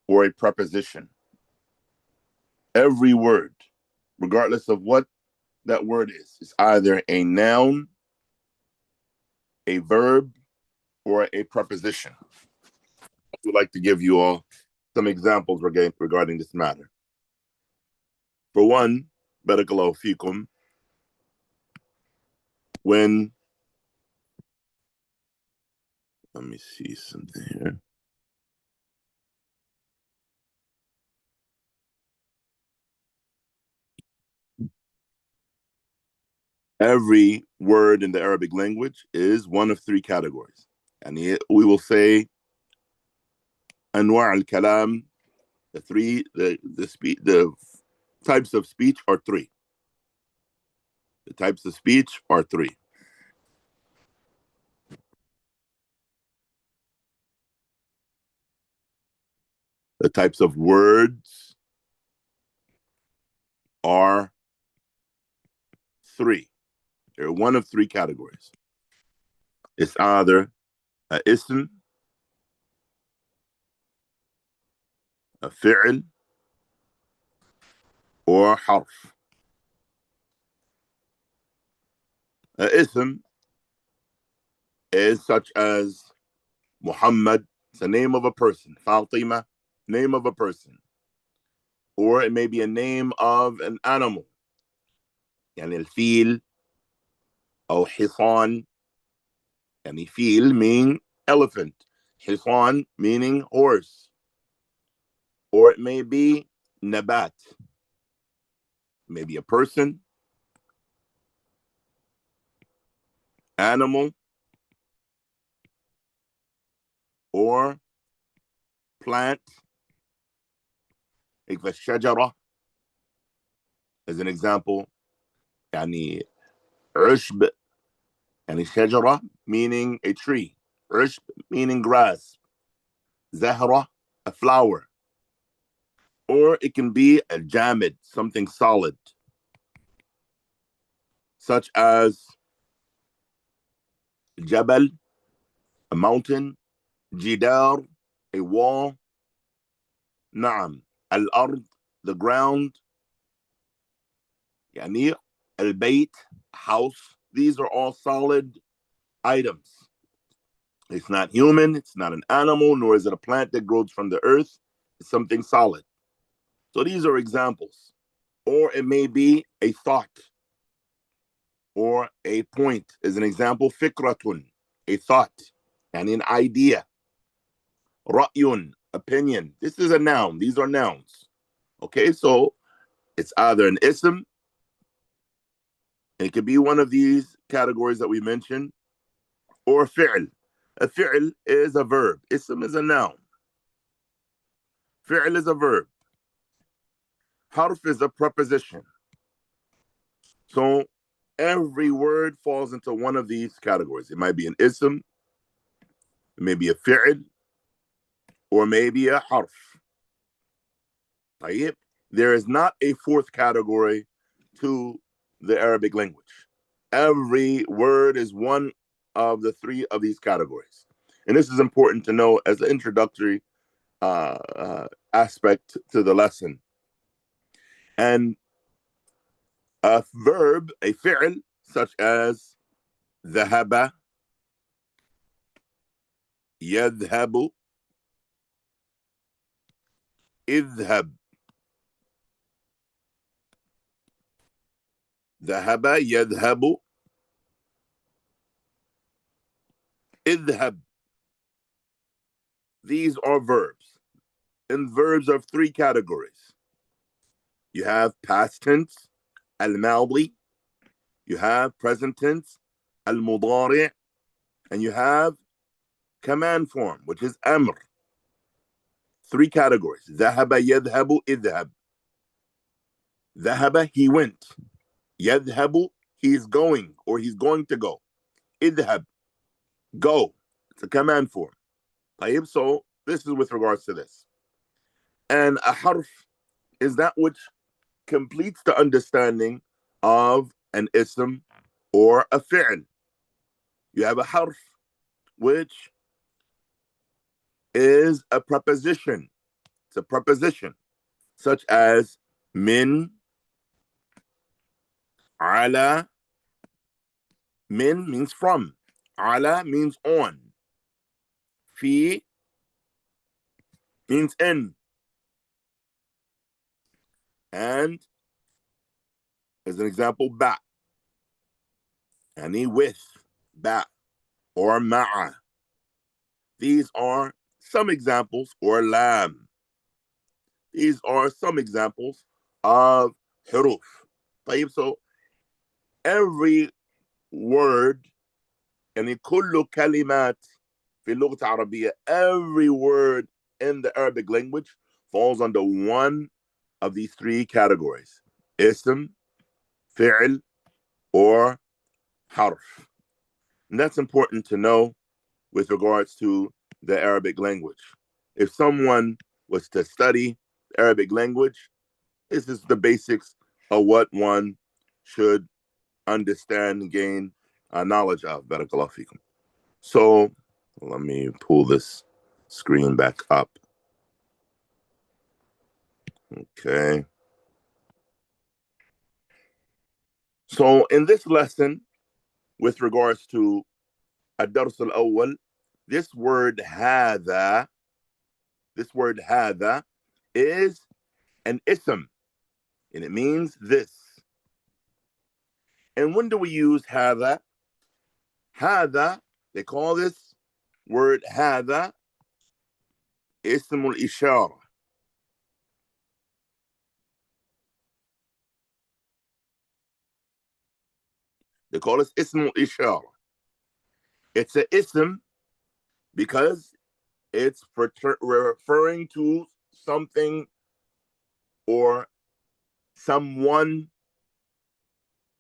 or a preposition. Every word, regardless of what that word is either a noun, a verb, or a preposition. I would like to give you all some examples regarding this matter. For one, barakallahu fikum, when, let me see something here. Every word in the Arabic language is one of three categories. And we will say anwa' al-kalam, the types of speech are three. The types of speech are three. The types of words are three. They're one of three categories. It's either a ism, a fi'l, or harf. A ism is such as Muhammad, it's the name of a person. Fatima, name of a person. Or it may be a name of an animal. يعني الفيل أو حصان. يعني فيل meaning elephant. حصان meaning horse. Or it may be nabat. Maybe a person, animal, or plant. Like الشجرة as an example. يعني عشب يعني شجرة meaning a tree. عشب meaning grass. زهرة, a flower. Or it can be a jamid, something solid, such as jabal, a mountain, jidar, a wall, na'am, al-ard, the ground, يعني al-bayt, house. These are all solid items. It's not human, it's not an animal, nor is it a plant that grows from the earth. It's something solid. So these are examples. Or it may be a thought or a point. As an example, fikratun, a thought and an idea. Ra'yun, opinion. This is a noun. These are nouns. Okay, so it's either an ism, it could be one of these categories that we mentioned, or fi'l. A fi'l is a verb. Ism is a noun. Fi'l is a verb. Harf is a preposition. So every word falls into one of these categories. It might be an ism, it may be a fi'l, or maybe a harf. There is not a fourth category to the Arabic language. Every word is one of the three of these categories. And this is important to know as an introductory aspect to the lesson. And a verb, a fi'l, such as ذهب, يذهب, اذهب. ذهب يذهب اذهب. These are verbs. And verbs of three categories. You have past tense, al-madi. You have present tense, al-mudari'. And you have command form, which is amr. Three categories. ذهب يذهب اذهب. ذهب, he went. يذهب, he's going or he's going to go. اذهب, go. It's a command form. طيب, so this is with regards to this. And a harf is that which completes the understanding of an ism or a fi'l. You have a harf, which is a preposition, It's a preposition, such as min, ala. Min means from. Ala means on. Fi means in. And as an example, ba. Any with, ba, or ma'a. These are some examples, or lam. These are some examples of huruf. So every word, يعني كل كلمات في اللغة العربية, every word in the Arabic language falls under one of these three categories: ism, fi'l, or harf. And that's important to know with regards to the Arabic language. If someone was to study Arabic language, this is the basics of what one should understand and gain knowledge of. Barakallahu fikum. So let me pull this screen back up. Okay. So in this lesson, with regards to ad-dars al-awwal, this word hadha is an ism, and it means this. And when do we use hadha? Hadha, they call this word hadha ism al-ishara. They call this ism al-ishara. It's an ism because it's referring to something or someone,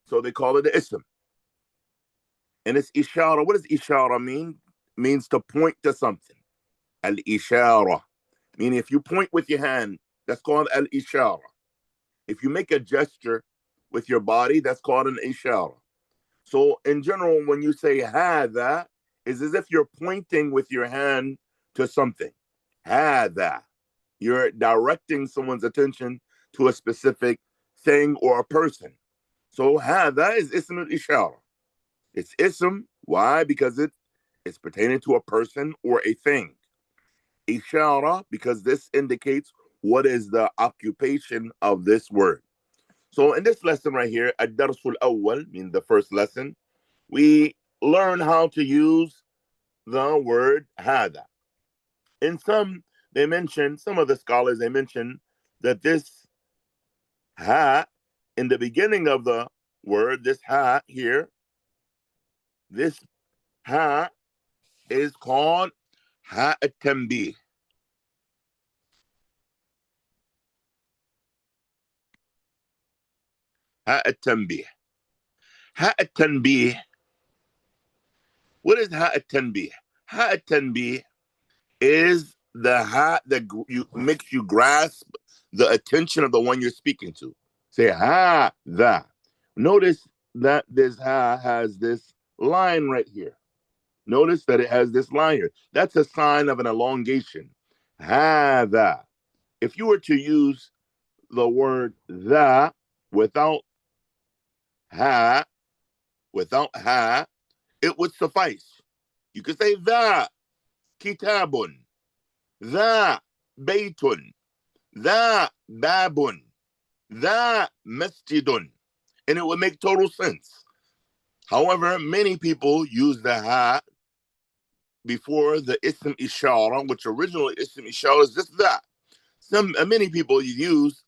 so they call it an ism. And it's ishara. What does ishara mean? It means to point to something. Al-ishara, meaning if you point with your hand, that's called al-ishara. If you make a gesture with your body, that's called an ishara. So in general, when you say hadha, it's as if you're pointing with your hand to something. Hadha. You're directing someone's attention to a specific thing or a person. So hadha is ism al-ishara. It's ism. Why? Because it's pertaining to a person or a thing. Ishara, because this indicates what is the occupation of this word. So in this lesson right here, ad-darsul awwal, meaning the first lesson, we learn how to use the word hada. In some of the scholars, they mention that this ha, in the beginning of the word, this ha here, this ha is called ha at-tanbih. Ha at-tanbih. Ha at-tanbih. What is ha at-tanbih? Ha at-tanbih is the ha that makes you grasp the attention of the one you're speaking to. Say ha, that. Notice that this ha has this line right here. Notice that it has this line here. That's a sign of an elongation. Ha, that. If you were to use the word that without ha, it would suffice. You could say that kitabun, that baytun, that babun, that masjidun, and it would make total sense. However, many people use the ha before the ism ishara, which originally ism ishara is just that. Many people use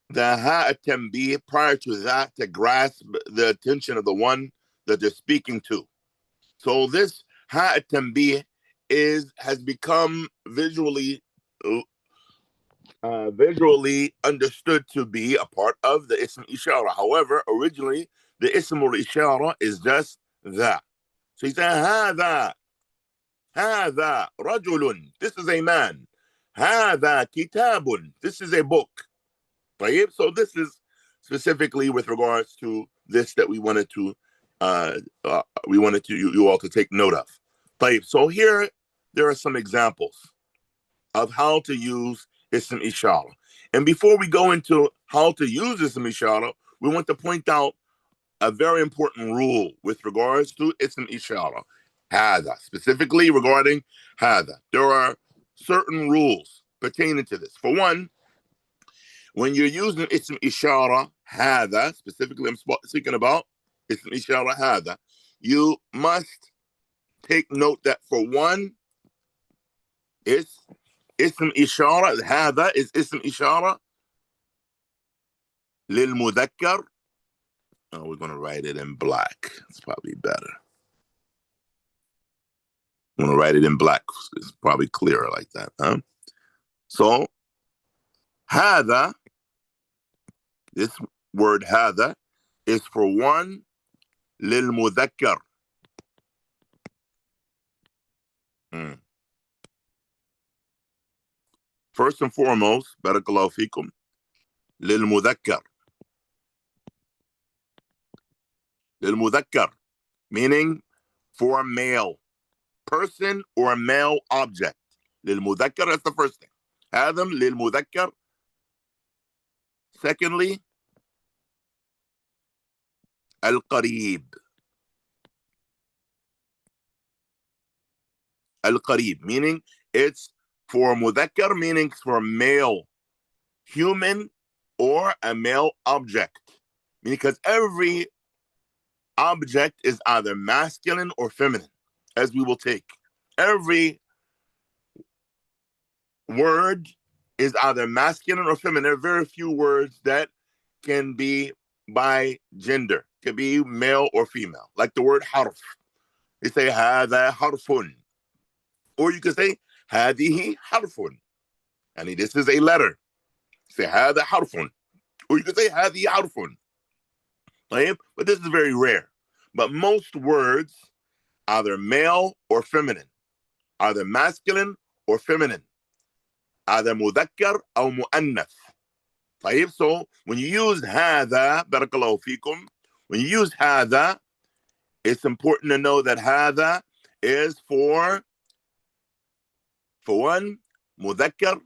the ha at-tanbih prior to that to grasp the attention of the one that they're speaking to. So this ha at-tanbih has become visually understood to be a part of the ism ishara. However, originally the ism ishara is just that. So he said هذا رجل, this is a man. هذا كتاب, this is a book. Right? So this is specifically with regards to this that we wanted to you all to take note of. Right? So here there are some examples of how to use ism ishara. And before we go into how to use ism ishara, we want to point out a very important rule with regards to ism ishara. Hada, specifically regarding hada. There are certain rules pertaining to this. For one, when you're using ism ishara hada, specifically I'm speaking about ism ishara hada, you must take note that for one, it's ism ishara, hada is ism ishara lil mudakkar. Oh, we're going to write it in black. It's probably better. I'm going to write it in black. It's probably clearer like that. Huh? So, hada, this word hada, is for one, lil mudakkar. First and foremost, barakallahu fikum, lil mudakkar. Lil mudakkar, meaning for a male person or a male object. Lil mudakkar, that's the first thing. Adam, lil mudakkar. Secondly, al-qareeb. Al-qareeb, meaning it's for mudakkar, meaning for a male human or a male object. Because every object is either masculine or feminine, as we will take. Every word is either masculine or feminine. There are very few words that can be by gender, can be male or female, like the word harf. You say هذا harfun, or you can say هذه harfun. I mean, this is a letter. You say هذا harfun, or you can say هذه harfun. Right? But this is very rare. But most words, either male or feminine, either masculine or feminine, either مذكر أو مؤنث. طيب, so when you use هذا, barakallahu fikum, when you use هذا, it's important to know that هذا is for one, مذكر.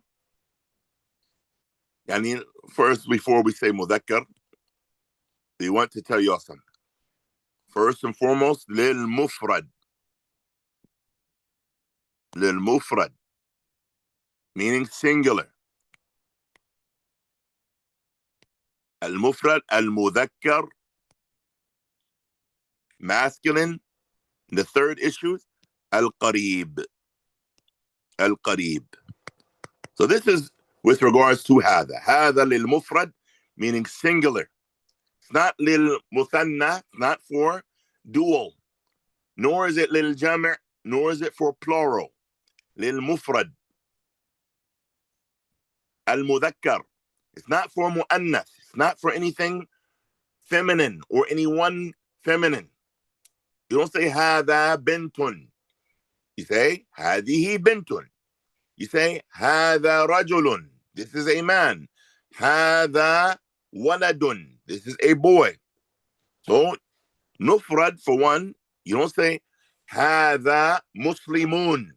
يعني first, before we say مذكر, we want to tell you all something. First and foremost, للمفرد. للمفرد, meaning singular. المفرد, المذكر, masculine. The third issue, al-qareeb. Al-qareeb. So this is with regards to هذا. هذا للمفرد, meaning singular. It's not للمثنى, not for dual. Nor is it للجمع, nor is it for plural. للمفرد. المذكر. It's not for مؤنث. It's not for anything feminine or anyone feminine. You don't say هذا بنت. You say هذه بنت. You say هذا رجل. This is a man. هذا ولد. This is a boy. So مفرد for one. You don't say هذا مسلمون.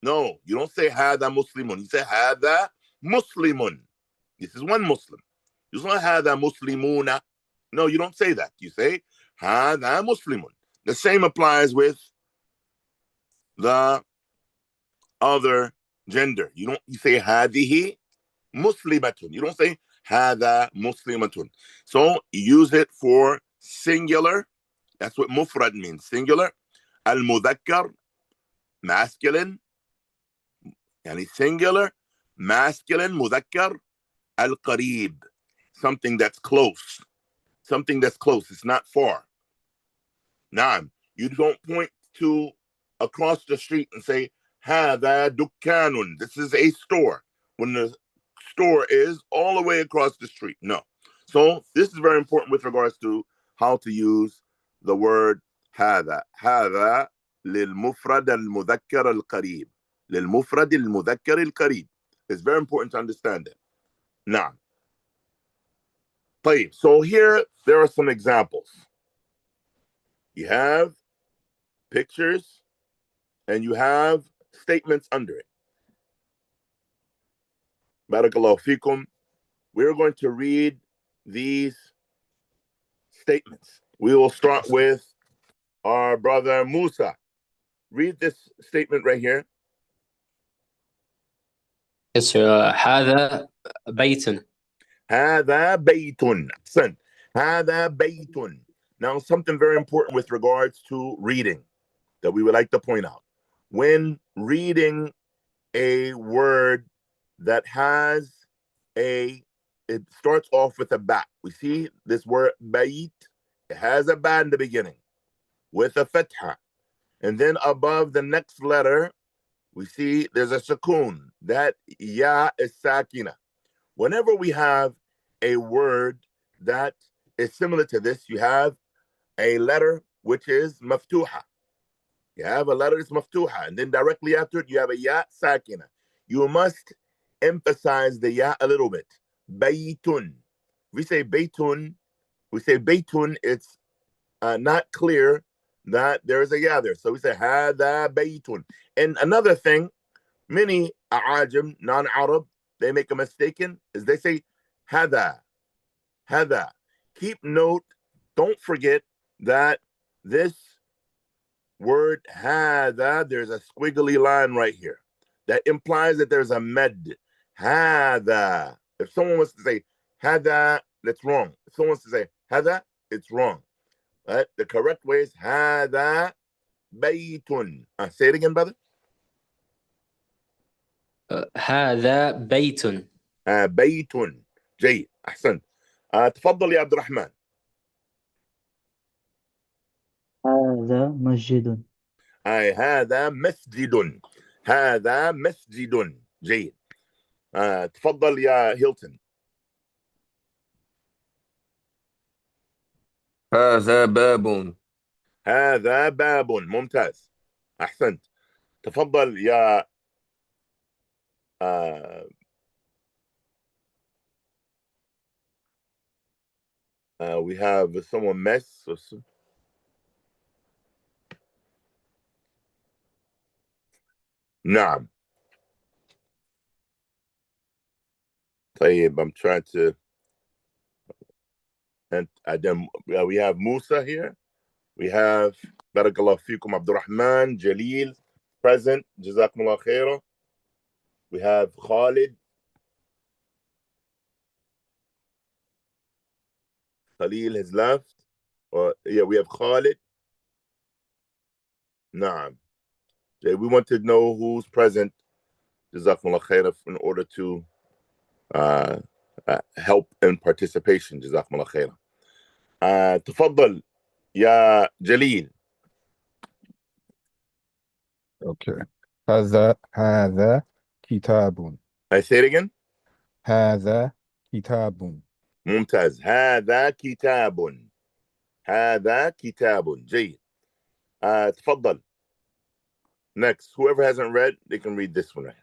No, you don't say هذا مسلمون. You say هذا مسلم. This is one Muslim. You don't say هذا مسلمون. No, you don't say that. You say هذا مسلم. The same applies with the other gender. You say هذه مسلمة. You don't say هذا مسلمة. So use it for singular. That's what mufrad means, singular. Al-mudhakkar, masculine. Yani singular, masculine, mudhakkar. Al-qareeb, something that's close. Something that's close. It's not far. Naam, you don't point to across the street and say, هذا دكان. This is a store. When the store is all the way across the street. No. So this is very important with regards to how to use the word هذا. هذا للمفرد المذكر القريب. للمفرد المذكر القريب. It's very important to understand it. Now, طيب, so here there are some examples. You have pictures and you have statements under it. Barakallahu fikum. We're going to read these statements. We will start with our brother Musa. Read this statement right here. Yes, هذا بيت. هذا بيت. Son, هذا بيت. Now, something very important with regards to reading that we would like to point out. When reading a word that has it starts off with a ba. We see this word bayit, it has a ba in the beginning with a fatha. And then above the next letter, we see there's a sukoon. That ya is sakina. Whenever we have a word that is similar to this, you have a letter which is maftuha. You have a letter that's maftuha, and then directly after it, you have a ya sakina. You must emphasize the ya a little bit. Baytun. We say baytun, it's not clear that there is a ya there. So we say hada baytun. And another thing, many a'ajim, non-Arab, they make a mistake is they say hada. Keep note, don't forget that this word hada, there's a squiggly line right here that implies that there's a med. Hada. If someone wants to say hada, that's wrong. If someone wants to say hada, it's wrong. Right? The correct way is hada baytun. Say it again, brother. هذا بيت. بيت. جيد. أحسنت. تفضل يا عبد الرحمن. هذا مسجد. هذا مسجد. هذا مسجد. جيد. تفضل يا هيلتون. هذا باب. هذا باب. ممتاز. أحسنت. تفضل يا we have someone mess. نعم. طيب, I'm trying to, and then we have Musa here. We have Barakallahu fikum Abdul Rahman, Jalil, present. Jazakumullah khairah. We have Khalid. Khalil has left. We have Khalid. Naam. We want to know who's present. Jazakumullah khairah, in order to help in participation. Jazakumullah khairah. تفضل يا جليل. Okay. هذا كتاب. I say it again. هذا كتاب. ممتاز. هذا كتاب. هذا كتاب. جيد. تفضل. Next, whoever hasn't read, they can read this one.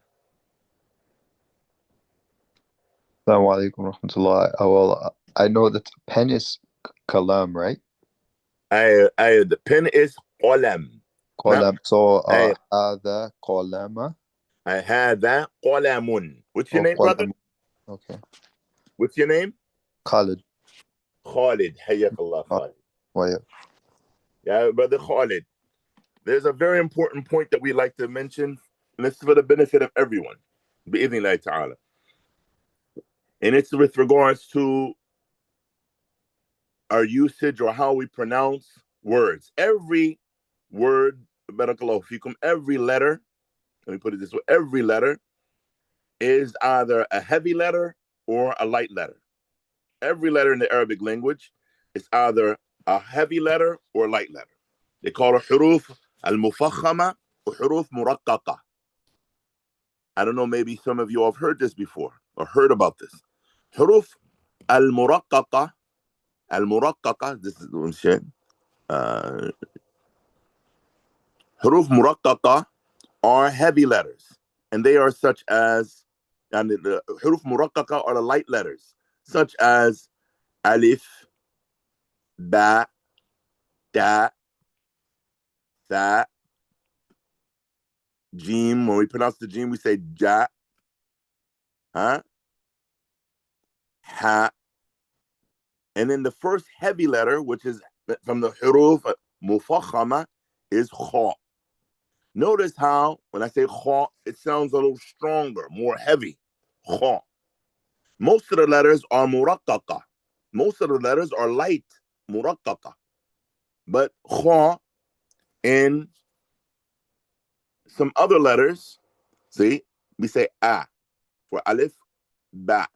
Assalamu alaikum rahmatullah. Well, I know that pen is kalam, right? The pen is qalam. Qalam. So هذا qalama. هذا قلم. What's your name, qalam. brother? Okay. What's your name? Khalid. Khalid. حياك الله Khalid. Why? Yeah, brother Khalid. There's a very important point that we like to mention, and it's for the benefit of everyone. بإذن ta'ala. And it's with regards to our usage or how we pronounce words. Every word, barakallahu fikum, every letter, let me put it this way, every letter is either a heavy letter or a light letter. Every letter in the Arabic language is either a heavy letter or a light letter. They call it huruf al-mufakhama or huruf muraqqaqa. I don't know, maybe some of you have heard this before or heard about this. Huruf al-muraqqaqa, this is one shit. Huruf muraqqaqa are heavy letters, and they are such as, and the huruf muraqqaqa are the light letters, such as alif, ba, da, tha, jim. When we pronounce the jim, we say ja. ha. And then the first heavy letter, which is from the huruf mufakhama, is kha. Notice how when I say kha, it sounds a little stronger, more heavy. Kha. Most of the letters are muraqqaqa. Most of the letters are light, muraqqaqa. But kha and some other letters, see, we say a for alif, ba,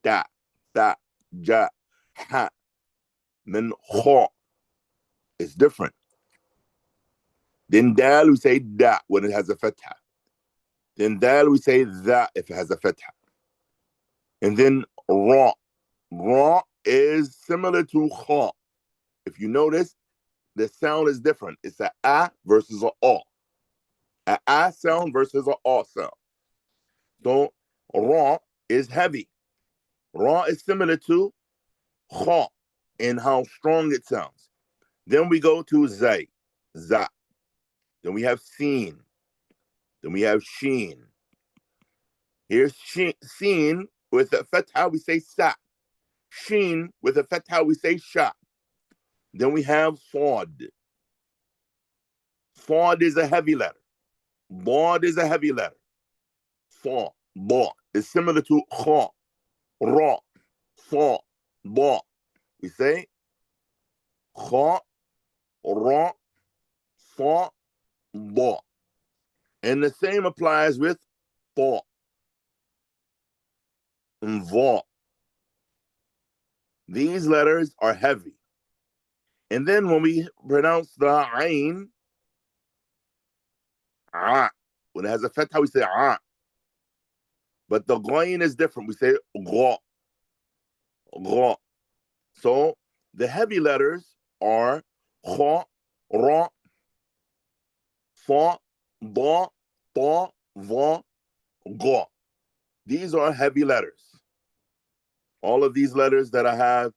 ta, ta, ja, ha. Then kha is different. Then dal, we say da when it has a fatha. Then dal, we say that if it has a fatha. And then ra. Ra is similar to kha. If you notice, the sound is different. It's a versus a a. A sound versus a sound. So ra is heavy. Ra is similar to kha in how strong it sounds. Then we go to zay, za. Then we have seen. Then we have sheen. Here's seen with a fatha, we say sa. Sheen with a fatha, we say sha. Then we have sad. Sad is a heavy letter. Bod is a heavy letter. Sa, ba is similar to kha, ra, sa, ba. We say kha, ra, sa, ba. And the same applies with ta and va. These letters are heavy. And then when we pronounce the ain, ah, when it has a fatha, we say ah. But the ghain is different. We say gha, gha. So the heavy letters are kha, ra, fa, da, ta, va, ga. These are heavy letters. All of these letters that I have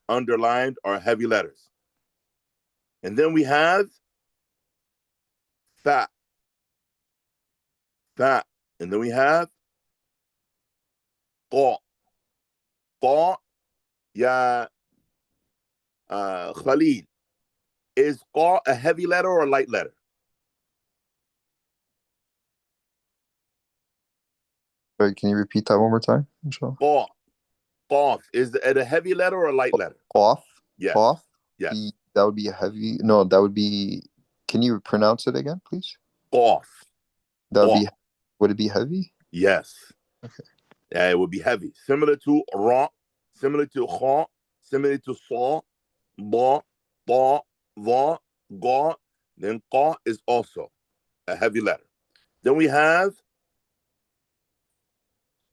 underlined are heavy letters. And then we have fa, fa. And then we have qa, qa, ya Khalid. Is qa a heavy letter or a light letter? Sorry, can you repeat that one more time, inshallah? Qa, qaf. Is it a heavy letter or a light letter? Qaf? Yes. Qaf? Yes. That would be a heavy. No, that would be. Can you pronounce it again, please? Qaf. That would Qaf. be. Would it be heavy? Yes. Okay. Yeah, it would be heavy. Similar to ra, similar to kha, similar to sa, ba, ta, va, ga. Then qa is also a heavy letter. Then we have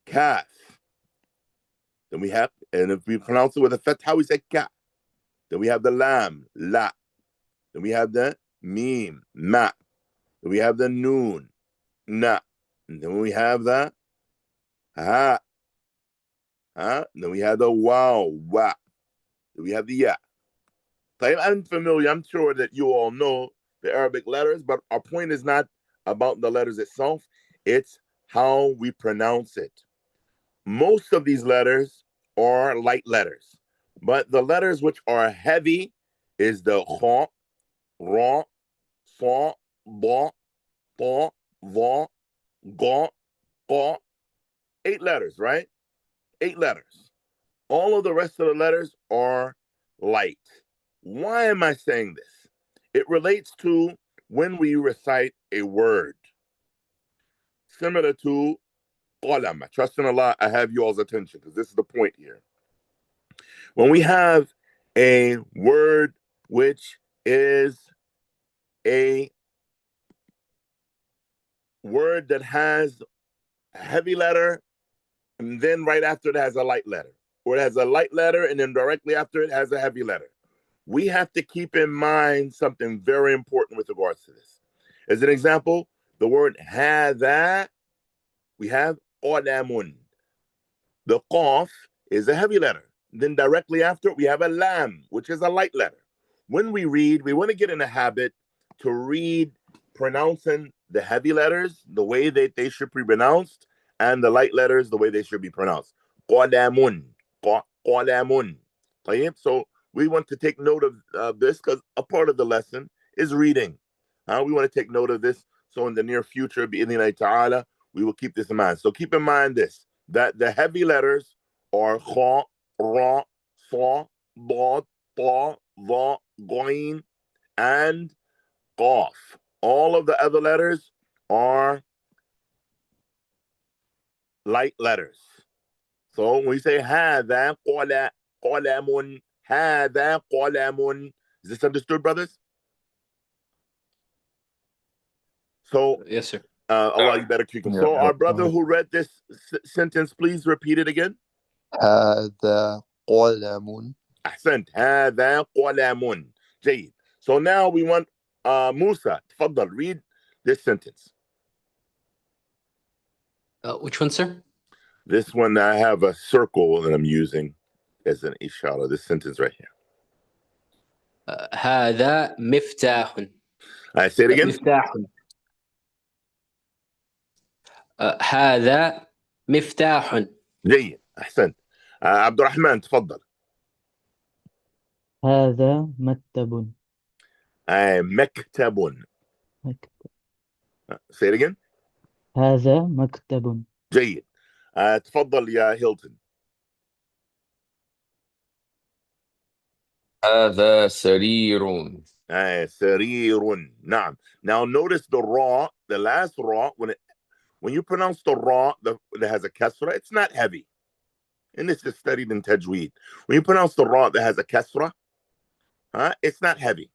kaf. Then we have, and if we pronounce it with a fatha, we say ka. Then we have the lam, la. Then we have the mim, ma. Then we have the noon, na. And then we have the ha, ha. Then we have the wow, wa. Then we have the ya. I'm familiar. I'm sure that you all know the Arabic letters, but our point is not about the letters itself. It's how we pronounce it. Most of these letters are light letters, but the letters which are heavy is the kha, ra, sa, ba, ta, va, ga, qa. 8 letters, right? 8 letters. All of the rest of the letters are light. Why am I saying this? It relates to when we recite a word. Similar to qalam. I trust in Allah, I have you all's attention because this is the point here. When we have a word which is a word that has a heavy letter and then right after it has a light letter, or it has a light letter and then directly after it has a heavy letter, we have to keep in mind something very important with regards to this. As an example, the word hada, we have qadamun. The qaf is a heavy letter. Then directly after it, we have a lam, which is a light letter. When we read, we want to get in a habit to read pronouncing the heavy letters the way that they should be pronounced and the light letters the way they should be pronounced. Qadamun, قلم. طيب, so we want to take note of this because a part of the lesson is reading. We want to take note of this. So in the near future, bi'idhnillahi ta'ala, we will keep this in mind. So keep in mind this, that the heavy letters are kha, ra, sa, dad, ta, dha, ghain, and qaf. All of the other letters are light letters. So when we say هذا قلم, هذا قلم, is this understood, brothers? So Yes, sir. Allah, you better keep. Yeah. So our brother who read this sentence, please repeat it again. هذا قلم. أحسنت. هذا قلم. جيد. So now we want Musa, تفضل, read this sentence. Which one, sir? This one, I have a circle that I'm using as an ishara. This sentence right here. هذا مفتاح. I say it again. مفتاح. هذا مفتاح. جيد. أحسنت. عبد الرحمن تفضل. هذا مكتب. مكتب. مكتب. Say it again. هذا مكتب. جيد. تفضل يا هيلتون. هذا سرير. سرير. نعم. Now notice the ra, the last ra, when you pronounce the ra that has a kasra, it's not heavy. And this is studied in tajweed. When you pronounce the ra that has a kasra, it's not heavy.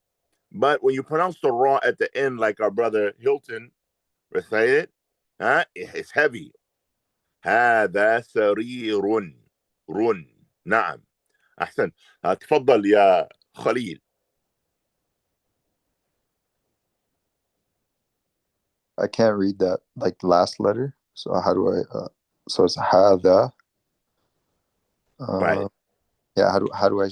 But when you pronounce the ra at the end, like our brother Hilton recited, it's heavy. هذا سرير. رن. نعم. أحسن. تفضل يا خليل. I can't read that like last letter. So how do I? So it's هذا. Right. Yeah. How do I?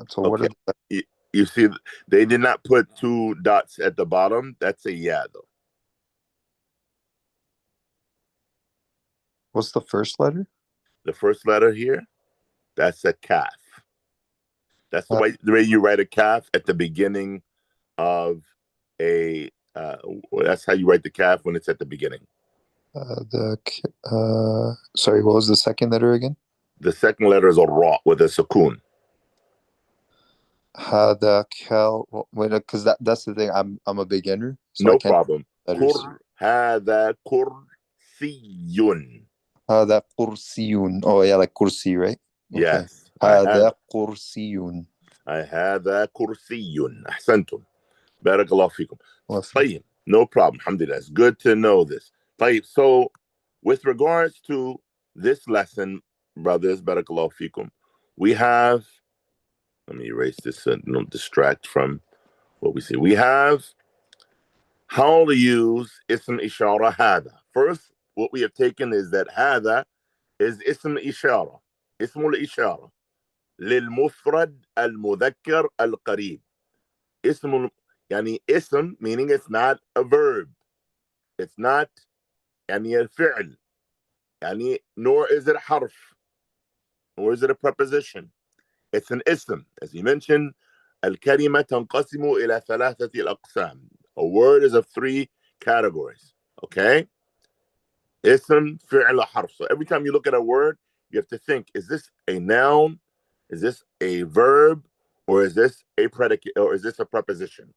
So okay. What are the? You see, they did not put 2 dots at the bottom. That's a yeah, though. What's the first letter? The first letter here, that's a kaf. That's the way you write a kaf at the beginning of a. That's how you write the kaf when it's at the beginning. Sorry, what was the second letter again? The second letter is a ra with a sukoon. هذا because that's the thing. I'm a beginner, so No I can't. problem. هذا كرسي. هذا كرسي. Oh yeah, like kursi, right? Okay. Yes. هذا كرسي. هذا كرسي. أحسنتم. بارك الله فيكم. طيب. No problem. Alhamdulillah. It's good to know this. طيب. So, with regards to this lesson, brothers, بارك الله فيكم, we have, let me erase this so don't distract from what we see. We have how to use ism ishara hada. First, what we have taken is that hada is ism ishara. اسم الإشارة للمفرد المذكر القريب. اسم يعني اسم meaning it's not a verb. It's not يعني الفعل. يعني nor is it a حرف. Nor is it a preposition. It's an ism. As you mentioned, الكلمة تنقسم إلى 3 الأقسام. A word is of 3 categories. Okay? Ism, fi'l, harf. So every time you look at a word, you have to think, is this a noun? Is this a verb? Or is this a predicate? Or is this a preposition?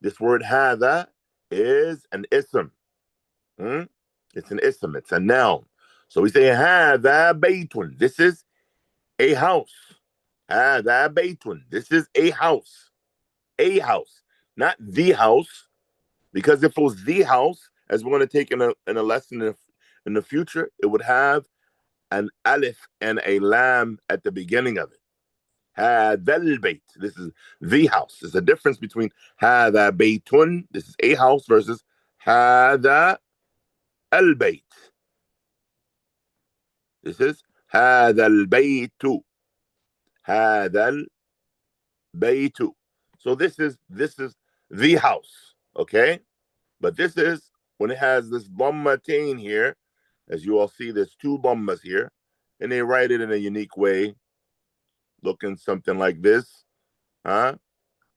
This word هذا is an ism. It's an ism. It's a noun. So we say هذا بيت. This is a house. هذا بيت. This is a house. A house. Not the house. Because if it was the house, as we're going to take in a lesson in the future, it would have an alif and a lam at the beginning of it. هذا البيت. This is the house. There's a difference between هذا بيت, this is a house, versus هذا البيت. This is هذا البيت. هذا البيت. So this is the house, okay? But this is when it has this dhammatain here, as you all see, there's 2 dhammas here, and they write it in a unique way. looking something like this, huh?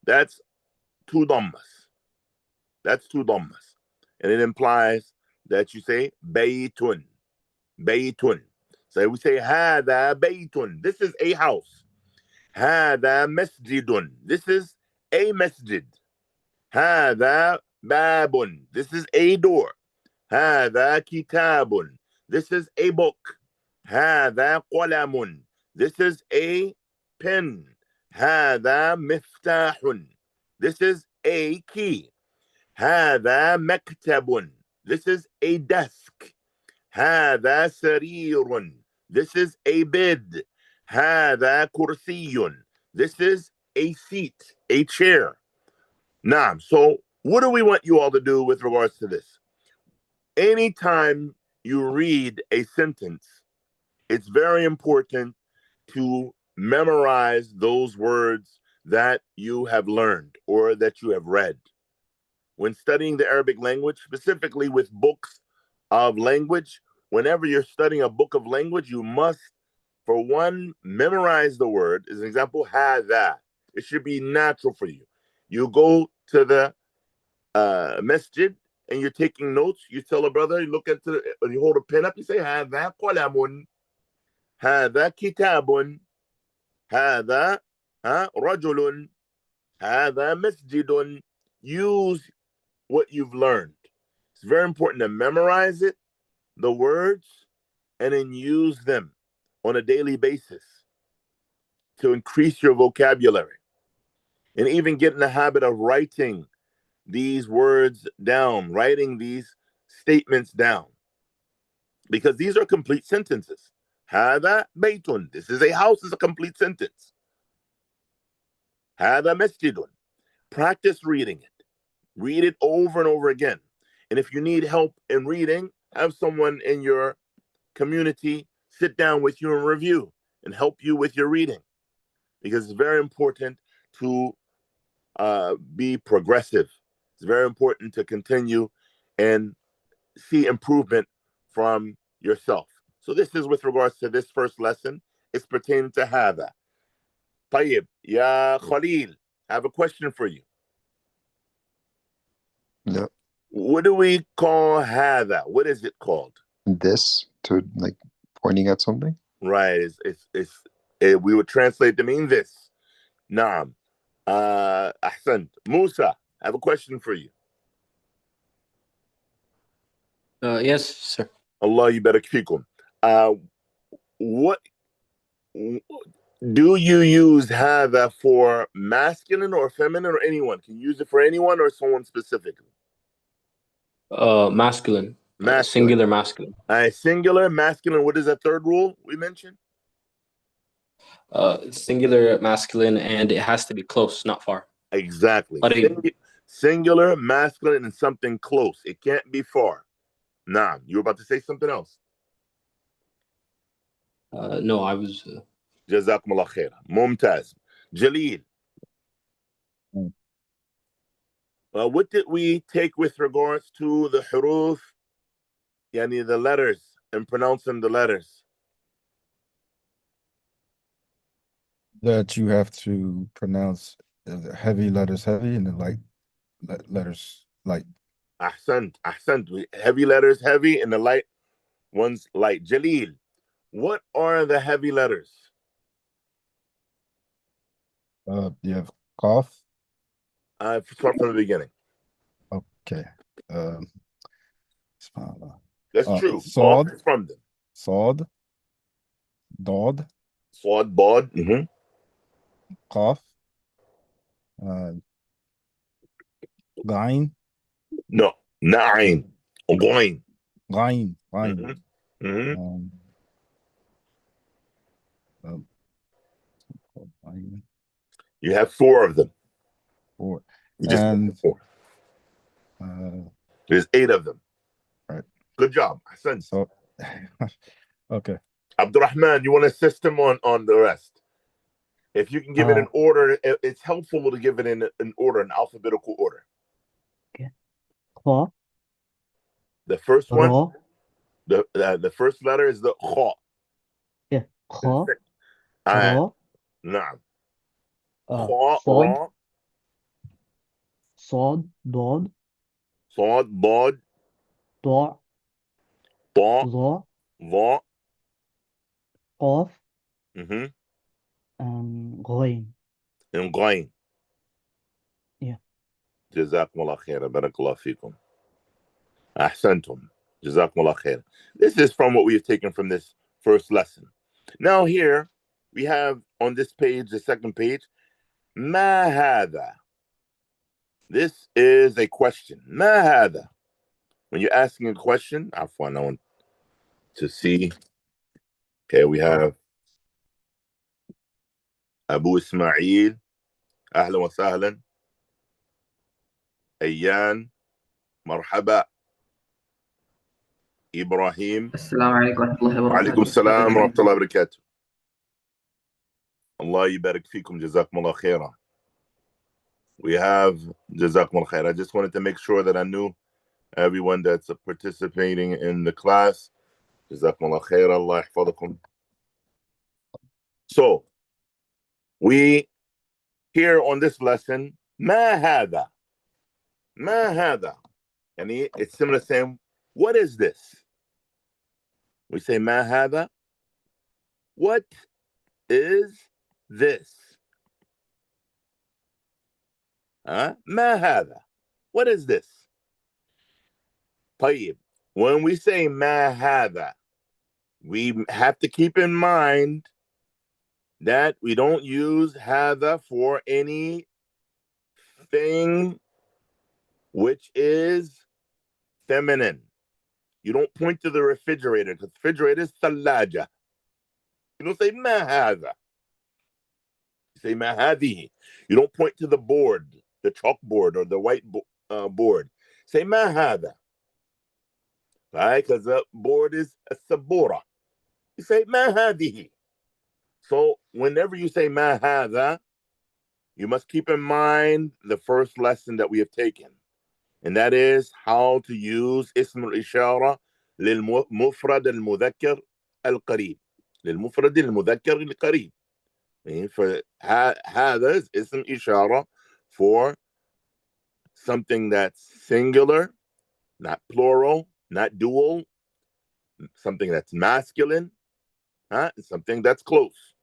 That's two dhammas. That's two dhammas. And it implies that you say baytun. Baytun. So we say hada baytun. This is a house. Hada masjidun. This is a masjid. Hada babun. This is a door. Hada kitabun. This is a book. هذا قلم. This is a pen. هذا مفتاح. This is a key. هذا مكتب. This is a desk. هذا سرير. This is a bed. هذا كرسي. This is a seat, a chair. Now, so what do we want you all to do with regards to this? Anytime you read a sentence, it's very important to memorize those words that you have learned or that you have read. When studying the Arabic language, specifically with books of language, whenever you're studying a book of language, you must, for one, memorize the word. As an example, hada. It should be natural for you. You go to the masjid and you're taking notes. You tell a brother, you look at the, you hold a pen up, you say, hada qalamun. هذا كتاب هذا رجل هذا مسجد. Use what you've learned. It's very important to memorize it, the words, and then use them on a daily basis to increase your vocabulary. And even get in the habit of writing these words down, writing these statements down, because these are complete sentences. هذا بيت. This is a house, is a complete sentence. هذا مسجد. Practice reading it. Read it over and over again. And if you need help in reading, have someone in your community sit down with you and review and help you with your reading. Because it's very important to be progressive. It's very important to continue and see improvement from yourself. So this is with regards to this first lesson. It's pertaining to هذا. طيب, Ya Khalil, I have a question for you. Yeah. What do we call هذا? What is it called? This, to like pointing at something? Right. We would translate to mean this. Naam. Ahsan. Musa, I have a question for you. Yes, sir. Allah yubarak fikum. What do you use هذا for masculine or feminine or anyone? Can you use it for anyone or someone specifically? Masculine. Masculine. Singular masculine. Singular, masculine. What is that third rule we mentioned? Singular masculine, and it has to be close, not far. Exactly. قريب. Singular, masculine, and something close. It can't be far. Nah, you were about to say something else. No, I was. جزاكم الله خير. Mumtaz. Jalil. What did we take with regards to the huruf, yani the letters, and pronouncing the letters? That you have to pronounce the heavy letters heavy and the light letters light. Ahsant. Heavy letters heavy and the light ones light. Jalil, what are the heavy letters? You have cough. Start from the beginning. Okay. That's true. Sod. Off from them. Sod. Dod. Sod, bod. Cough. Gain. No. Na'in. Going. Gain. You have four of them. Four. You just And four. There's 8 of them. Right. Good job. So, okay. Abdul-Rahman, you want to assist him on the rest? If you can give it in order, it's helpful to give it in order, an alphabetical order. Okay. Kha. The first one, Ra. the first letter is the kha. Yeah. Kha. Ra. نعم. صاد راء صاد ضاد صاد ضاد ضاء طاء ظاء ظاء قاف مهم. غين. غين. Yeah. جزاكم الله خير. بارك الله فيكم. أحسنتم. جزاكم الله خير. This is from what we have taken from this first lesson. Now here we have on this page, the second page, ما هذا. This is a question. ما هذا. When you're asking a question, I want to see. Okay, we have Abu Ismail. أهلا وسهلا. أيان. مرحبا. إبراهيم. السلام عليكم ورحمة الله وعليكم وبركاته. السلام ورحمة الله وبركاته. الله يبارك فيكم. جزاكم الله خيرا. We have جزاكم الله خير. I just wanted to make sure that I knew everyone that's participating in the class. جزاكم الله خيرا. الله يحفظكم. So, we here on this lesson, ما هذا. ما هذا. يعني it's similar to saying, what is this? We say ما هذا. What is this? ما هذا. What is this? طيب. When we say ما هذا, we have to keep in mind that we don't use هذا for anything which is feminine. You don't point to the refrigerator, because the refrigerator is ثلاجة. You don't say ما هذا. You say ما هذه. You don't point to the board, the chalkboard or the white board. Say ما هذا. Right? Because the board is a sabura. You say ما هذه. So whenever you say ما هذا, you must keep in mind the first lesson that we have taken. And that is how to use اسم الإشارة للمفرد المذكر القريب. للمفرد المذكر القريب. For هذا is اسم إشارة for something that's singular, not plural, not dual, something that's masculine, something that's close.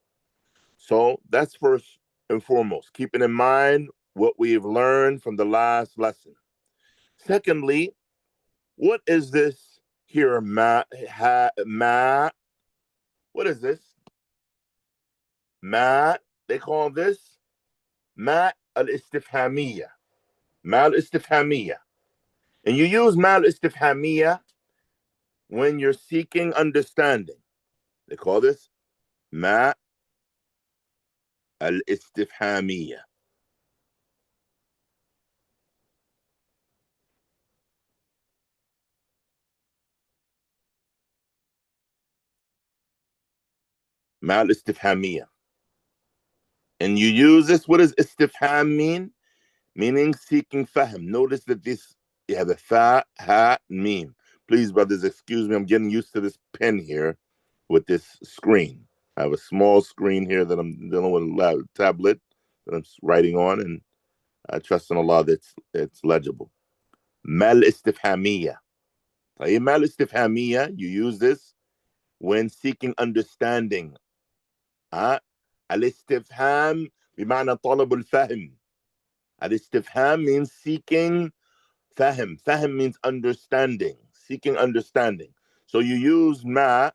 So that's first and foremost, keeping in mind what we've learned from the last lesson. Secondly, what is this here? Ma. What is this? Ma. They call this ma al-istifhamiyya. Ma al-istifhamiyya. And you use ma al-istifhamiyya when you're seeking understanding. They call this ma al-istifhamiyya. Ma al-istifhamiyya. And you use this. What does istifham mean? Meaning seeking fahm. Notice that this, you have a fa, ha, mim. Please, brothers, excuse me. I'm getting used to this pen here with this screen. I have a small screen here that I'm dealing with, a tablet that I'm writing on, and I trust in Allah that it's legible. Mal istifhamiyya. Mal istifhamiyya, you use this when seeking understanding. Al-istifham بمعنى طلب الفهم. Al-istifham means seeking fahm. Fahm means understanding, seeking understanding. So you use ma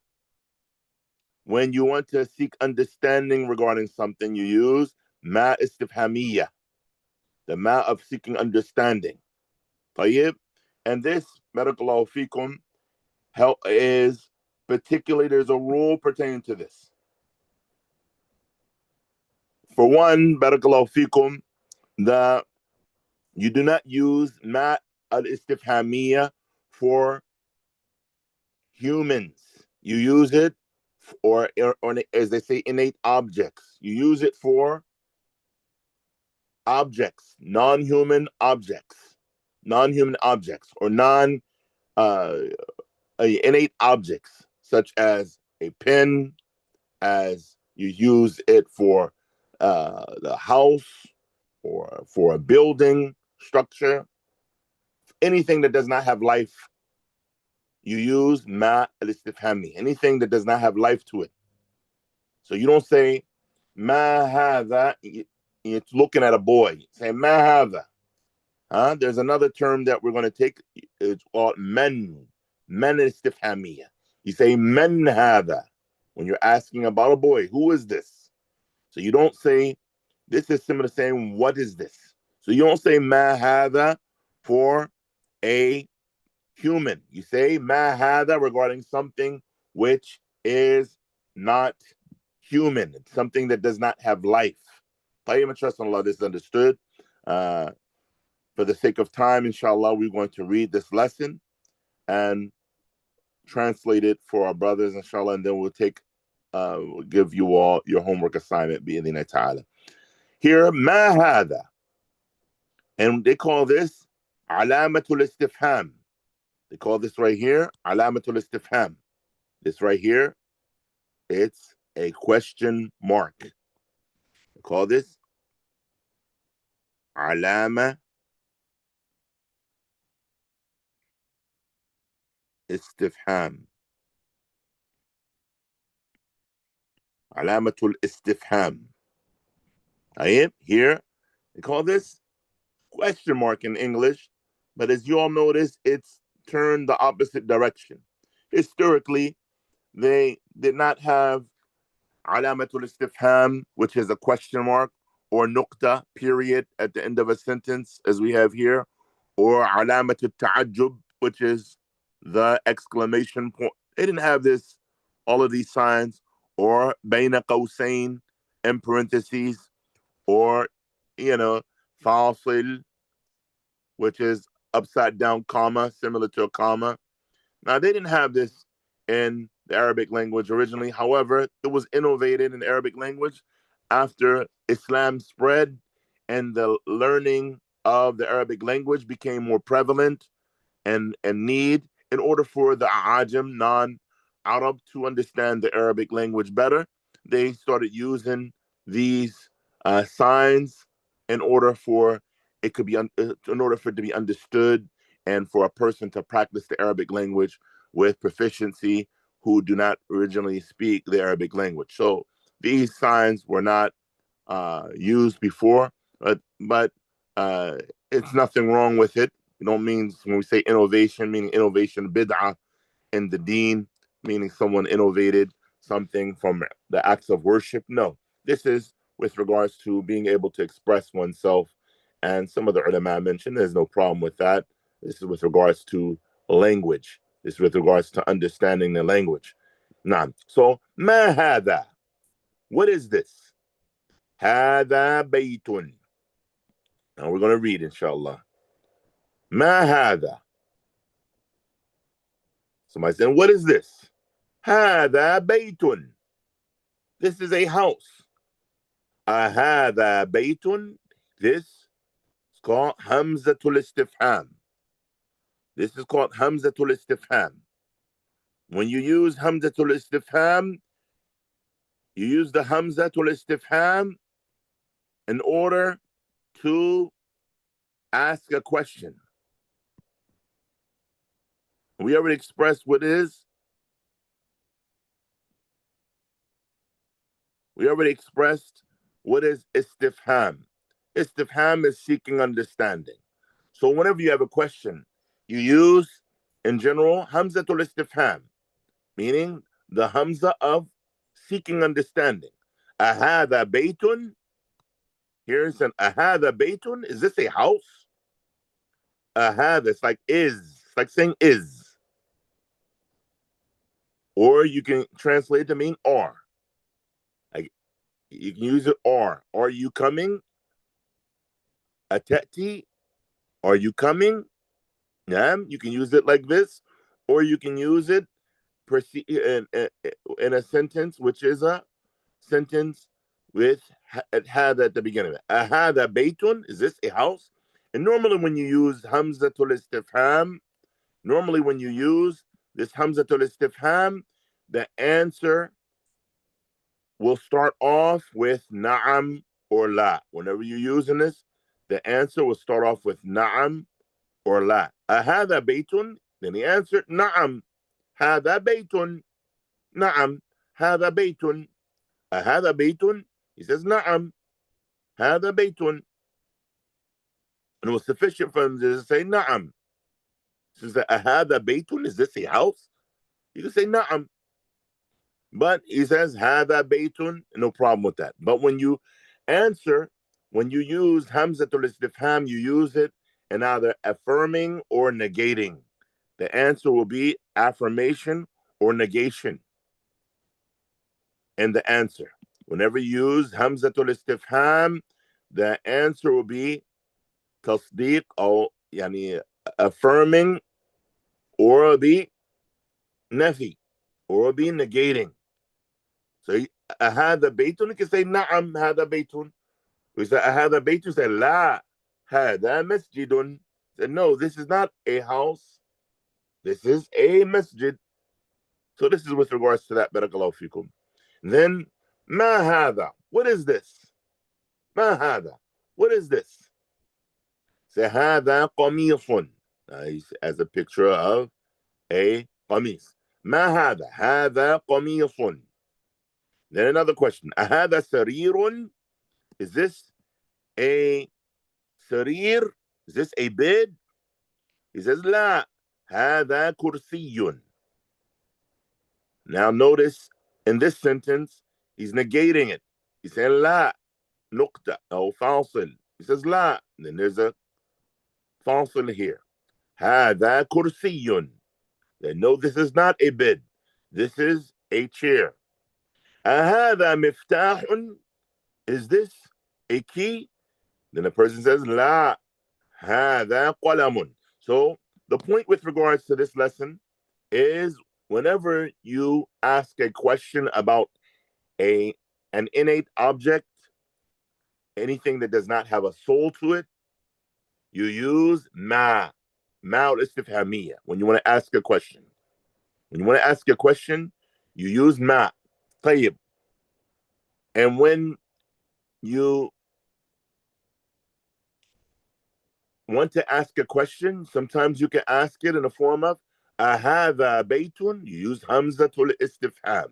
when you want to seek understanding regarding something. You use ma istifhamiyya, the ma of seeking understanding. طيب. And this, barakallahu fikum, is particularly, there's a rule pertaining to this. For one, barakallahu fikum, that you do not use ma al-istifhamiyya for humans. You use it or as they say, innate objects. You use it for objects, non-human objects, or innate objects, such as a pen, as you use it for the house or for a building structure, anything that does not have life, you use ma al-istifhami, anything that does not have life to it. So you don't say ma hadha, it's looking at a boy. Say ma hadha. There's another term that we're going to take. It's called men istifhamiyah. You say men hadha when you're asking about a boy. Who is this? So you don't say, this is similar to saying, what is this? So you don't say ma hadha for a human. You say ma hadha regarding something which is not human. It's something that does not have life. Tayyib and trust in Allah, this is understood. For the sake of time, inshallah, we're going to read this lesson and translate it for our brothers, inshallah, and then we'll give you all your homework assignment, bi'idhni ta'ala. Here, ma hadha, and they call this alamatul istifham. They call this right here alamatul istifham. This right here, it's a question mark. They call this alama istifham. Alamatul istifham. Here, they call this question mark in English, but as you all notice, it's turned the opposite direction. Historically, they did not have alamatul istifham, which is a question mark, or nukta, period, at the end of a sentence, as we have here, or alamatul ta'ajjub, which is the exclamation point. They didn't have this, all of these signs, or bayna qawsayn, in parentheses, or, fasil, which is upside down comma, similar to a comma. Now, they didn't have this in the Arabic language originally. However, it was innovated in the Arabic language after Islam spread and the learning of the Arabic language became more prevalent and need in order for the Ajam, non-Arab, to understand the Arabic language better. They started using these signs in order for it to be understood and for a person to practice the Arabic language with proficiency who do not originally speak the Arabic language. So these signs were not used before, but it's nothing wrong with it. It don't mean, when we say innovation, meaning innovation bid'ah in the deen, meaning someone innovated something from the acts of worship. No, this is with regards to being able to express oneself. And some of the ulama mentioned there's no problem with that. This is with regards to language. This is with regards to understanding the language. Nah. So, ma hada. What is this? Hada baytun. Now we're going to read, inshallah. Ma hada. Somebody said, what is this? Hada baytun. This is a house. Ahada baytun. This is called hamzatul istifham. This is called hamzatul istifham. When you use hamzatul istifham, you use the hamzatul istifham in order to ask a question. We already expressed what is. We already expressed what is istifham. Istifham is seeking understanding. So whenever you have a question, you use, in general, hamzatul istifham, meaning the hamza of seeking understanding. Ahada baytun. Here's an ahada baytun. Is this a house? Ahada, it's like is. It's like saying is. Or you can translate it to mean are. Like, you can use it are. Are you coming? Atati. Are you coming? Yeah, you can use it like this, or you can use it in a sentence, which is a sentence with had at the beginning of it. Ahada baytun, is this a house? And normally when you use hamzatul istifham, normally when you use this hamzatul istifham, the answer will start off with na'am or la. Whenever you're using this, the answer will start off with na'am or la. Ahada baytun? Then he answered na'am. Hada baytun. Na'am. Hada baytun. Ahada baytun? He says na'am. Hada baytun. And it was sufficient for him to say na'am. So he said, ahada baytun? Is this a house? You can say na'am. But he says, hada baytun, no problem with that. But when you answer, when you use hamzatul istifham, you use it in either affirming or negating. The answer will be affirmation or negation in the answer. Whenever you use hamzatul istifham, the answer will be tasdeeq or yani affirming, or be nafi, or be negating. So هذا بيت, you can say نعم هذا بيت. We say هذا بيت, you say لا هذا مسجد. Say no, this is not a house. This is a masjid. So this is with regards to that. Barakallahu fikum. Then ما هذا? What is this? ما هذا? What is this? Say هذا قميص. As a picture of a قميص. ما هذا? هذا قميص. Then another question. أهذا سرير? Is this a sarir? Is this a bed? He says, لا. هذا كرسي. Now notice in this sentence, he's negating it. He's saying, لا. نقطة أو فاصل. He says, لا. And then there's a فاصل here. هذا كرسي. Then no, this is not a bed. This is a chair. أهذا مفتاح? Is this a key? Then the person says, لا. هذا قلم. So the point with regards to this lesson is whenever you ask a question about an innate object, anything that does not have a soul to it, you use ma al-istifhamiyya. When you want to ask a question, you use ma. طيب. And when you want to ask a question, sometimes you can ask it in the form of أهذا بيت. You use hamzatul istifham.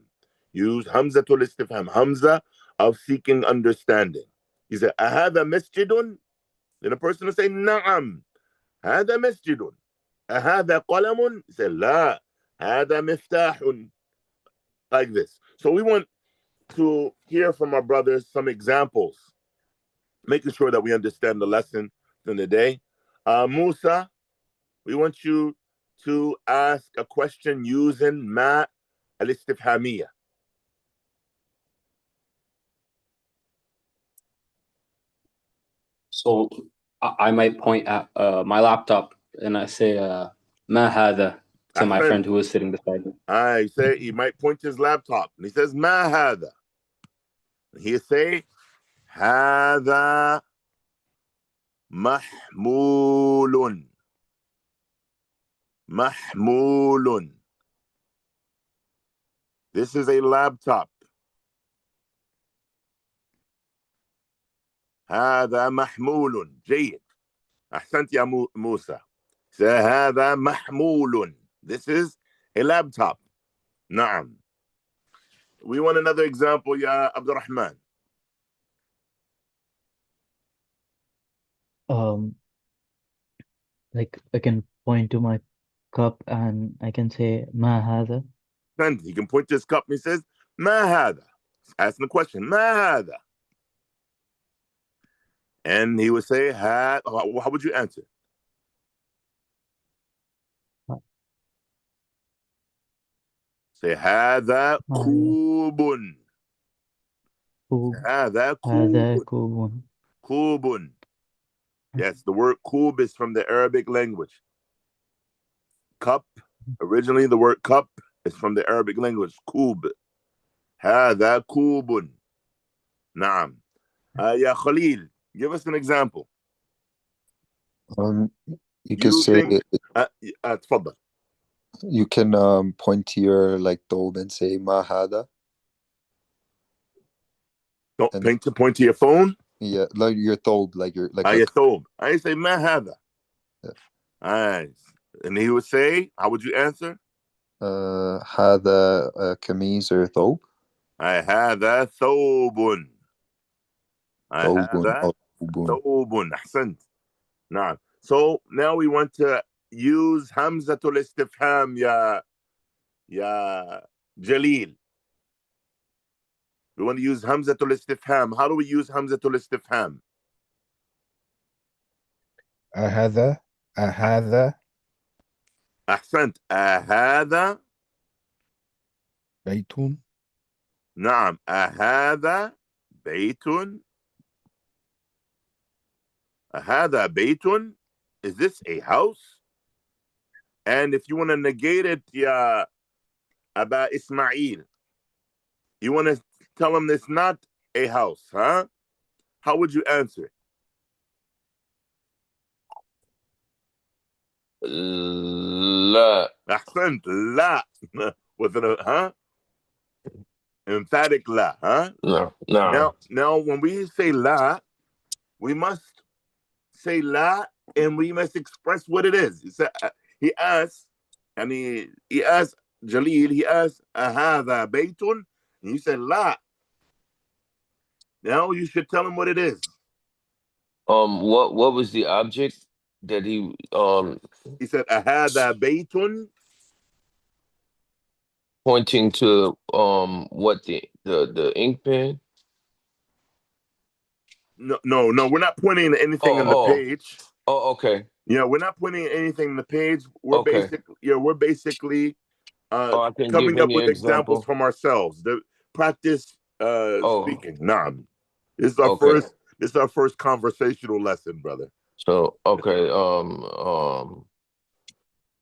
Use hamzatul istifham, hamza of seeking understanding. You say أهذا مسجد? Then a person will say نعم هذا مسجد. أهذا قلم? You say لا هذا مفتاح. Like this. So we want to hear from our brothers some examples, making sure that we understand the lesson from the day. Musa, we want you to ask a question using ma al-istifhamiyya. So I might point at my laptop and I say ما هذا to my friend who is sitting beside me. I say he might point to his laptop and he says ما هذا. He say هذا محمول. محمول. This is a laptop. هذا محمول. جيد. أحسنت يا موسى. هذا محمول. This is a laptop. نعم. We want another example, يا عبد الرحمن. Like I can point to my cup and I can say ما هذا. And he can point to his cup and he says ما هذا. He's asking the question ما هذا. And he would say how would you answer? Say هذا كوب. هذا كوب. كوب. Yes, the word kub is from the Arabic language. Cup, originally the word cup is from the Arabic language. Kub. هذا كوب. نعم. يا Khalil, give us an example. You can say تفضل. You can point to your like thobe and say ma hada. Don't And point to your phone. yeah, like your thobe, like your like Your thobe. I say ma hada. Yeah. Alright. And he would say, how would you answer? هذا كميز or thobe. هذا ثوب. ثوب هذا أو ثوب. ثوب. أحسنت. نعم. So now we want to use hamzatul istifham ya Jalil. We want to use hamzatul istifham. How do we use hamzatul istifham? أهذا أحسنت. أهذا بيت. نعم. أهذا بيت. أهذا بيت. Is this a house? And if you want to negate it, ya Aba Ismail, you want to tell him it's not a house, huh? How would you answer it? لا. أحسنت. لا. With an emphatic la, huh? No. No. Now when we say la, we must say la and we must express what it is. He asks, and he asked Jalil, he asked, Ahadha baytun? And you said la. Now you should tell him what it is. What was the object that he said, Ahadha baytun? Pointing to what the ink pen? No, we're not pointing to anything on the page. Oh, okay. Yeah, we're not pointing at anything on the page. We're Okay. basically I can coming give up any with examples example. from ourselves. The practice speaking. Nah. This is our Okay. first conversational lesson, brother. So okay.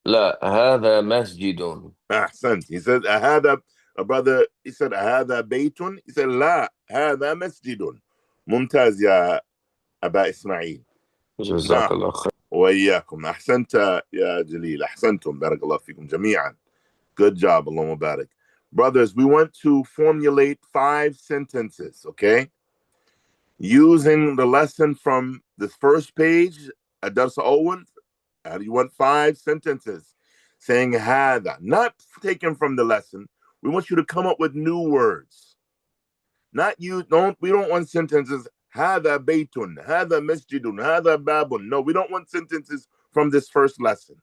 لا هذا مسجد. Ahsan. He said, "Ahada, a brother." He said, "Ahada baytun." He said, "La, hada masjidun." ممتاز يا أبا إسماعيل. جزاك الله خير. وإياكم. أحسنت يا جليل. أحسنتم. بارك الله فيكم جميعا. Good job. Allahumma barik. Brothers, we want to formulate 5 sentences, okay? Using the lesson from the first page, Adarsa Owen, you want 5 sentences saying hada, not taken from the lesson. We want you to come up with new words. We don't want sentences, hada baytun, hada masjidun, hada babun. No, we don't want sentences from this first lesson.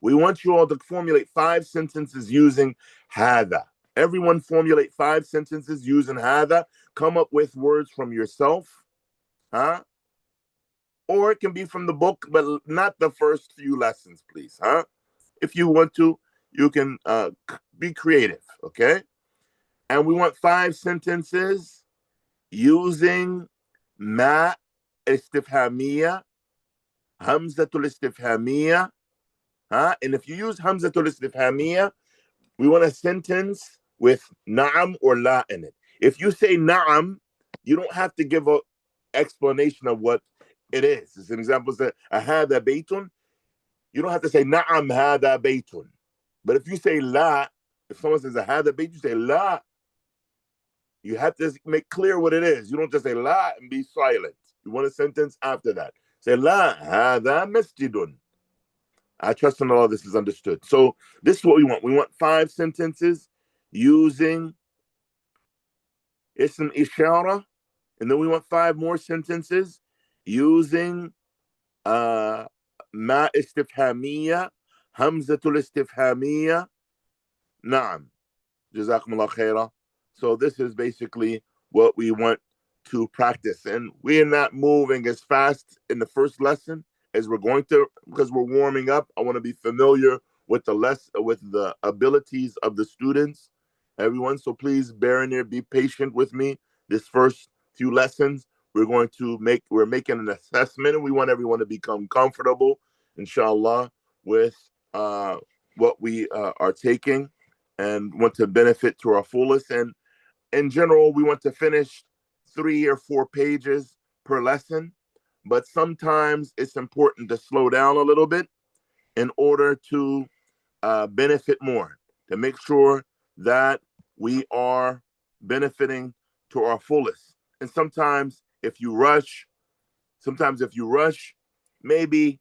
We want you all to formulate 5 sentences using hada. Everyone formulate 5 sentences using hada. Come up with words from yourself, huh? Or it can be from the book, but not the first few lessons, please, huh? If you want to, you can be creative, okay? And we want 5 sentences using ma istifhamiyya, hamzatul istifhamiyya, huh? And if you use hamzatul istifhamiyya, we want a sentence with na'am or la in it. If you say na'am, you don't have to give an explanation of what it is. As an example, say, ahada baytun, you don't have to say na'am hada baytun. But if you say la, if someone says ahada baytun, you say la. You have to make clear what it is. You don't just say la and be silent. You want a sentence after that. Say la hada masjidun. I trust in Allah this is understood. So this is what we want. We want 5 sentences using ism ishara, and then we want 5 more sentences using ma istifhamiyya, hamzatul istifhamiyya. Naam. Jazakumullah khaira. So this is basically what we want to practice. And we are not moving as fast in the first lesson as we're going to, because we're warming up. I want to be familiar with the abilities of the students, everyone. So please bear in there, be patient with me. This first few lessons, we're making an assessment, and we want everyone to become comfortable, inshallah, with what we are taking, and want to benefit to our fullest. And in general, we want to finish 3 or 4 pages per lesson, but sometimes it's important to slow down a little bit in order to benefit more, to make sure that we are benefiting to our fullest. And sometimes if you rush, maybe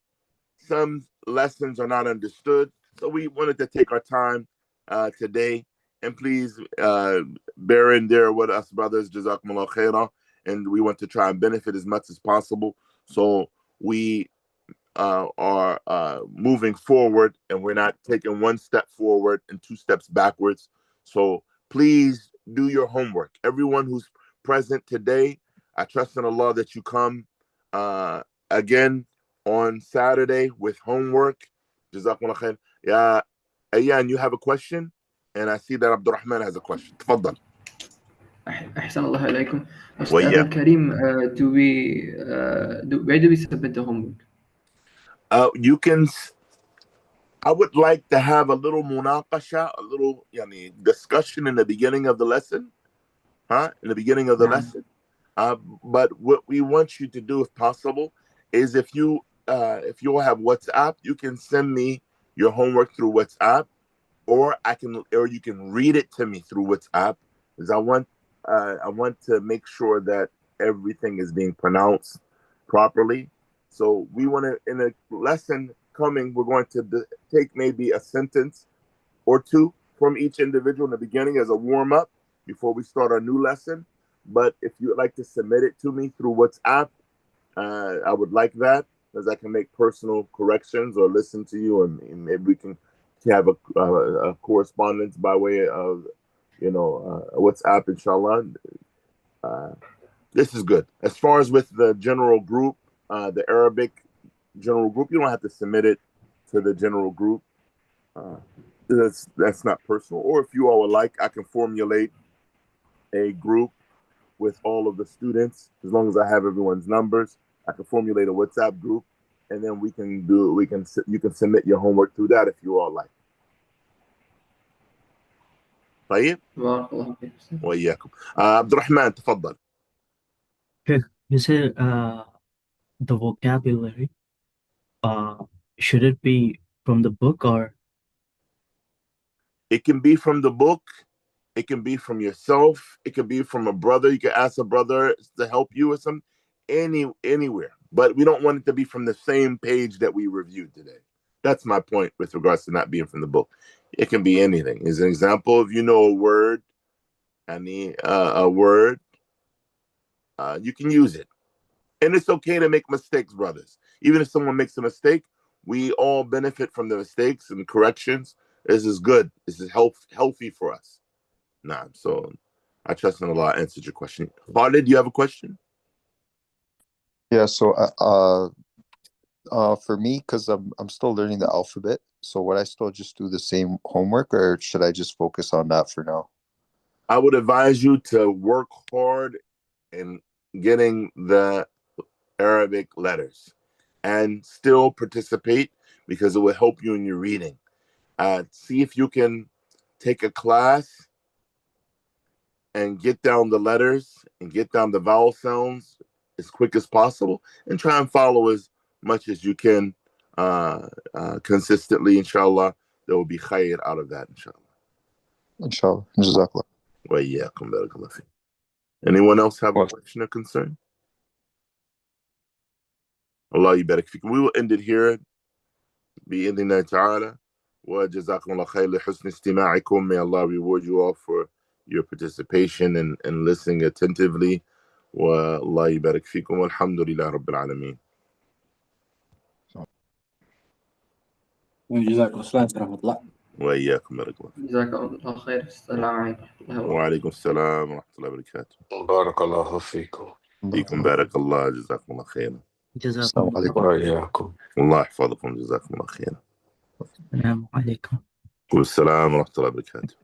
some lessons are not understood. So we wanted to take our time today. And please bear in there with us, brothers. Jazakumullah khairah. And we want to try and benefit as much as possible. So we are moving forward, and we're not taking one step forward and two steps backwards. So please do your homework. Everyone who's present today, I trust in Allah that you come again on Saturday with homework. Jazakumullah khair. Yeah, Ayan, you have a question? And I see that Al-Rahman has a question. تفضل. أحسن الله إليكم. أستاذ وإياك. الكريم, where do we submit the homework? You can. I would like to have a little munaqasha, a little discussion in the beginning of the lesson. In the beginning of the lesson. But what we want you to do, if possible, is if you all have WhatsApp, you can send me your homework through WhatsApp, or you can read it to me through WhatsApp, because I want to make sure that everything is being pronounced properly. So we want to, in a lesson coming, we're going to take maybe a sentence or two from each individual in the beginning as a warm-up before we start our new lesson. But if you would like to submit it to me through WhatsApp, I would like that, because I can make personal corrections or listen to you, and maybe we can have a correspondence by way of WhatsApp, inshallah. This is good. As far as with the general group, the Arabic general group, you don't have to submit it to the general group. That's not personal. Or if you all would like, I can formulate a group with all of the students, as long as I have everyone's numbers. I can formulate a WhatsApp group, and then you can submit your homework through that if you all like. طيب. وإياكم. عبد الرحمن تفضل. You said the vocabulary, should it be from the book, or? It can be from the book. It can be from yourself. It can be from a brother. You can ask a brother to help you with some anywhere. But we don't want it to be from the same page that we reviewed today. That's my point with regards to not being from the book. It can be anything. As an example, if you know a word, you can use it. And it's okay to make mistakes, brothers. Even if someone makes a mistake, we all benefit from the mistakes and corrections. This is good. This is healthy for us. So I trust in Allah answered your question. Khalid, do you have a question? Yeah, so for me, because I'm still learning the alphabet, so would I still just do the same homework, or should I just focus on that for now? I would advise you to work hard in getting the Arabic letters and still participate, because it will help you in your reading. See if you can take a class and get down the letters and get down the vowel sounds as quick as possible, and try and follow as much as you can consistently. Inshallah, there will be khair out of that, inshallah. Inshallah. Jazakallah. Wa iyyakum, barakallah fi. Anyone else have a question or concern? Allah yubarak fikum. We will end it here. Bi-idhnillah ta'ala. Wa jazakumullah khair li husni istima'ikum. May Allah reward you all for your participation and listening attentively. Wa Allah yubarak fikum. Alhamdulillah Rabbil Alameen. جزاكم السلام ورحمة الله. وإياكم بارك الله. جزاكم الله خير. السلام عليكم ورحمة الله وبركاته. وعليكم السلام ورحمة الله وبركاته. بارك الله فيكم. فيكم بارك الله. جزاكم الله خيرا. جزاكم الله. وإياكم. الله يحفظكم. جزاكم الله خيرا. السلام عليكم. والسلام ورحمة الله وبركاته.